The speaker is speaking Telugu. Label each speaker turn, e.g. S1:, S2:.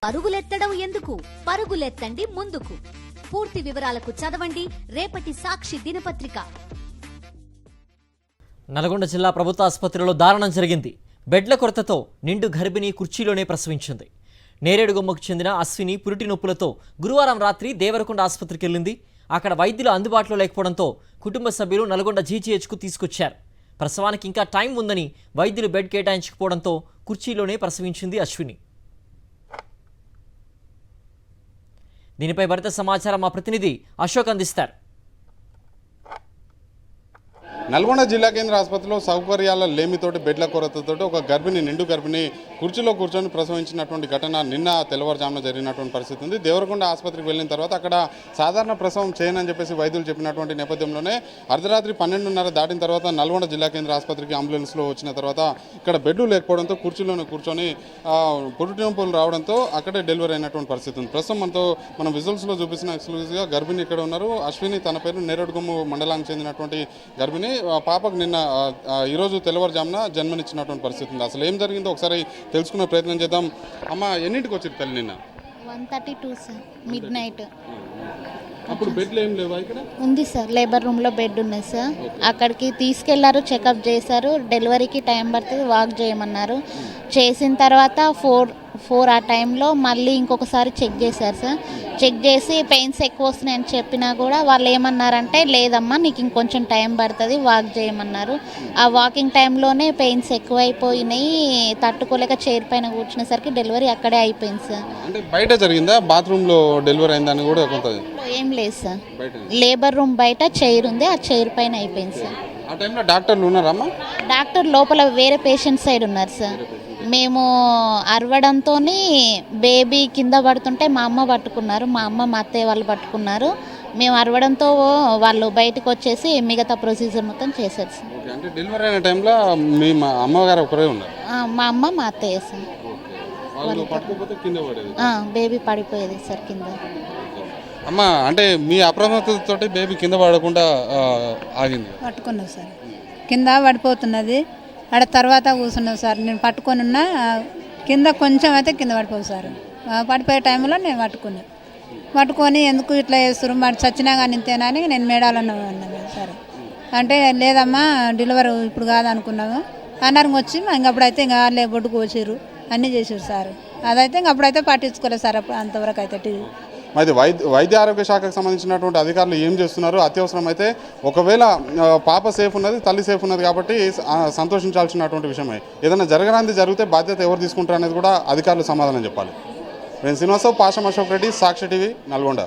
S1: పరుగులెత్తడం ఎందుకు? పరుగులెత్తండి ముందుకు. పూర్తి వివరాలకు చదవండి రేపటి సాక్షి దినపత్రిక.
S2: నల్గొండ జిల్లా ప్రభుత్వ ఆసుపత్రిలో దారుణం జరిగింది. బెడ్ల కొరతతో నిండు గర్భిణి కుర్చీలోనే ప్రసవించింది. నేరేడుగొమ్మకు చెందిన అశ్విని పురిటి నొప్పులతో గురువారం రాత్రి దేవరకొండ ఆసుపత్రికి వెళ్ళింది. అక్కడ వైద్యులు అందుబాటులో లేకపోవడంతో కుటుంబ సభ్యులు నల్గొండ జీజీహెచ్కు తీసుకొచ్చారు. ప్రసవానికి ఇంకా టైం ఉందని వైద్యులు బెడ్ కేటాయించకపోవడంతో కుర్చీలోనే ప్రసవించింది అశ్విని. దీనిపై మరింత సమాచారం మా ప్రతినిధి అశోక్ అందిస్తారు.
S3: నల్గొండ జిల్లా కేంద్ర ఆసుపత్రిలో సౌకర్యాల లేమితోటి బెడ్ల కొరతతో ఒక నిండు గర్భిణి కుర్చీలో కూర్చొని ప్రసవించినటువంటి ఘటన నిన్న తెల్లవారుజామున జరిగినటువంటి పరిస్థితి ఉంది. దేవరకొండ ఆసుపత్రికి వెళ్ళిన తర్వాత అక్కడ సాధారణ ప్రసవం చేయనని చెప్పేసి వైద్యులు చెప్పినటువంటి నేపథ్యంలోనే అర్ధరాత్రి 12:30 దాటిన తర్వాత నల్గొండ జిల్లా కేంద్ర ఆసుపత్రికి అంబులెన్స్లో వచ్చిన తర్వాత ఇక్కడ బెడ్లు లేకపోవడంతో కుర్చీలోనే కూర్చొని పురిటి నొప్పులు రావడంతో అక్కడే డెలివరీ అయినటువంటి పరిస్థితి ఉంది. ప్రస్తుతం మనం విజువల్స్లో చూపిస్తున్న ఎక్స్క్లూజివ్గా గర్భిణి ఇక్కడ ఉన్నారు. అశ్విని తన పేరు నేరేడుగొమ్ము మండలానికి చెందినటువంటి గర్భిణి. పాపకు నిన్న ఈరోజు తెల్లవారుజామున జన్మనిచ్చినటువంటి పరిస్థితి ఉంది. అసలు ఏం జరిగిందో ఒకసారి తెలుసుకునే ప్రయత్నం చేద్దాం. అమ్మ ఎన్నింటికి వచ్చింది తల్లి నిన్న?
S4: 1:32 సార్, మిడ్ నైట్.
S3: అప్పుడు బెడ్లు ఏం లేవా ఇక్కడ?
S4: ఉంది సార్, లేబర్ రూమ్లో బెడ్ ఉన్నది సార్. అక్కడికి తీసుకెళ్లారు, చెకప్ చేశారు. డెలివరీకి టైం పడుతుంది, వాక్ చేయమన్నారు. చేసిన తర్వాత 4 ఆ టైంలో మళ్ళీ ఇంకొకసారి చెక్ చేశారు సార్. చెక్ చేసి పెయిన్స్ ఎక్కువ వస్తున్నాయని చెప్పినా కూడా వాళ్ళు ఏమన్నారంటే లేదమ్మా నీకు ఇంకొంచెం టైం పడుతుంది, వాక్ చేయమన్నారు. ఆ వాకింగ్ టైంలోనే పెయిన్స్ ఎక్కువైపోయినాయి. తట్టుకోలేక చైర్ పైన కూర్చునేసరికి డెలివరీ అక్కడే అయిపోయింది సార్.
S3: అంటే బయట జరిగిందా, బాత్రూంలో డెలివరీ అయిందని కూడా కొంత?
S4: ఏం లేదు సార్, లేబర్ రూమ్ బయట చైర్ ఉంది, ఆ చైర్ పైన అయిపోయింది సార్.
S3: ఆ టైంలో డాక్టర్లు ఉన్నారమ్మా?
S4: డాక్టర్ లోపల వేరే పేషెంట్ సైడ్ ఉన్నారు సార్. మేము అరవడంతో బేబీ కింద పడుతుంటే మా అమ్మ పట్టుకున్నారు, మా అత్తయ్య వాళ్ళు పట్టుకున్నారు. మేము అరవడంతో వాళ్ళు బయటకు వచ్చేసి మిగతా ప్రొసీజర్ మొత్తం చేశారు సార్.
S3: అంటే డెలివరీ అయిన టైంలో మీ అమ్మగారు ఒకరే ఉన్నారు?
S4: మా అమ్మ మా అత్తయ్య సార్. బేబీ పడిపోయేది సార్ కింద.
S3: అమ్మ అంటే మీ అప్రమత్తతోటి బేబీ కింద పడకుండా ఆగింది?
S5: పట్టుకున్నాం సార్, కింద పడిపోతున్నది. ఆడ తర్వాత కూర్చున్నాం సార్. నేను పట్టుకొని ఉన్నా, కింద కొంచెం అయితే కింద పడిపోవు సార్. పడిపోయే టైంలో నేను పట్టుకొని ఎందుకు ఇట్లా చేస్తారు, మరి చచ్చినా కానీ ఇంతేనా అని నేను మేడాలన్నా అన్నాను సార్. అంటే లేదమ్మా డెలివరీ ఇప్పుడు కాదనుకున్నాము అన్నారు. వచ్చి ఇంకప్పుడైతే ఇంకా వాళ్ళే బొడ్డుకు వచ్చారు, అన్నీ చేసారు సార్. అదైతే ఇంకప్పుడైతే పట్టించుకోలేదు సార్. అంతవరకు అయితే
S3: మరి వైద్య ఆరోగ్య శాఖకు సంబంధించినటువంటి అధికారులు ఏం చేస్తున్నారు? అత్యవసరం అయితే ఒకవేళ పాప సేఫ్ ఉన్నది, తల్లి సేఫ్ ఉన్నది కాబట్టి సంతోషించాల్సినటువంటి విషయమే. ఏదైనా జరగరాంది జరిగితే బాధ్యత ఎవరు తీసుకుంటారు అనేది కూడా అధికారులు సమాధానం చెప్పాలి. నేను శ్రీనివాసరావు, పాషం అశోక్ రెడ్డి, సాక్షి టీవీ, నల్గొండ.